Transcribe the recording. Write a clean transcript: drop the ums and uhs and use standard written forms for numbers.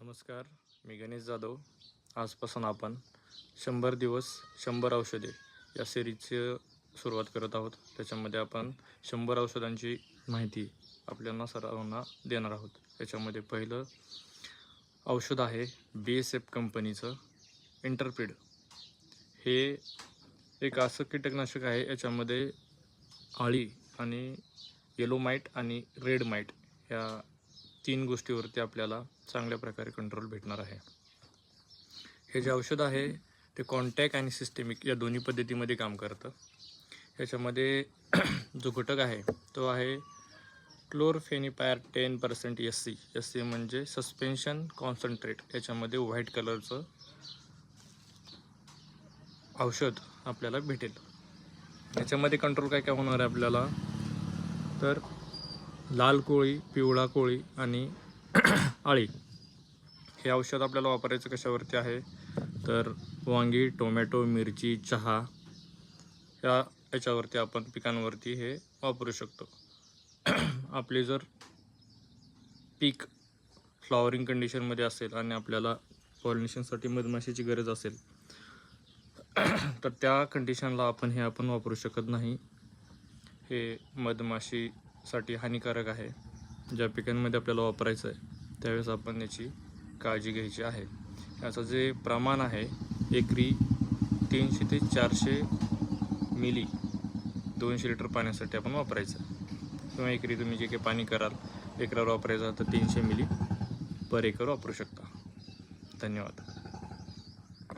नमस्कार, मी गणेश जाधव. आजपासून आपण 100 दिवस 100 औषधे या सिरीजची सुरुवात करत आहोत. त्याच्यामध्ये आपण 100 औषधांची माहिती आपल्याला सर्वांना देणार आहोत. याच्यामध्ये पहिलं औषध आहे BSF कंपनीचं इंटरप्रिड. हे एक असं कीटकनाशक आहे, याच्यामध्ये आळी आणि येलो माईट आणि रेड माईट या 3 गोष्टीवरती आपल्याला चांगल्या प्रकारे कंट्रोल भेटणार आहे. हे जे औषध आहे ते कॉन्टॅक्ट आणि सिस्टेमिक या दोन्ही पद्धतीमध्ये काम करतं. ह्याच्यामध्ये जो घटक आहे तो आहे क्लोरफेनिपायर 10% SC म्हणजे सस्पेन्शन कॉन्सन्ट्रेट. याच्यामध्ये व्हाईट कलरचं औषध आपल्याला भेटेल. याच्यामध्ये कंट्रोल काय काय होणार आहे आपल्याला, तर लाल कोळी, पिवळा कोळी आणि आळी. हे औषध आपल्याला वापरायचं कशावरती आहे, तर वांगी, टोमॅटो, मिरची, चहा याच्यावरती आपण पिकांवरती हे वापरू शकतो. आपले जर पीक फ्लॉवरिंग कंडिशनमध्ये असेल आणि आपल्याला पॉलिनेशनसाठी मधमाशीची गरज असेल तर त्या कंडिशनला आपण वापरू शकत नाही. हे मधमाशीसाठी हानिकारक आहे. ज्या पिकांमध्ये आपल्याला वापरायचं आहे त्यावेळेस आपण याची काळजी घ्यायची आहे. याचं जे प्रमाण आहे एकरी 300 ते 400 मिली 200 लिटर पाण्यासाठी आपण वापरायचं आहे. किंवा एकरी तुम्ही जे काही पाणी कराल एकरावर वापरायचं तर 300 मिली पर एकर वापरू शकता. धन्यवाद.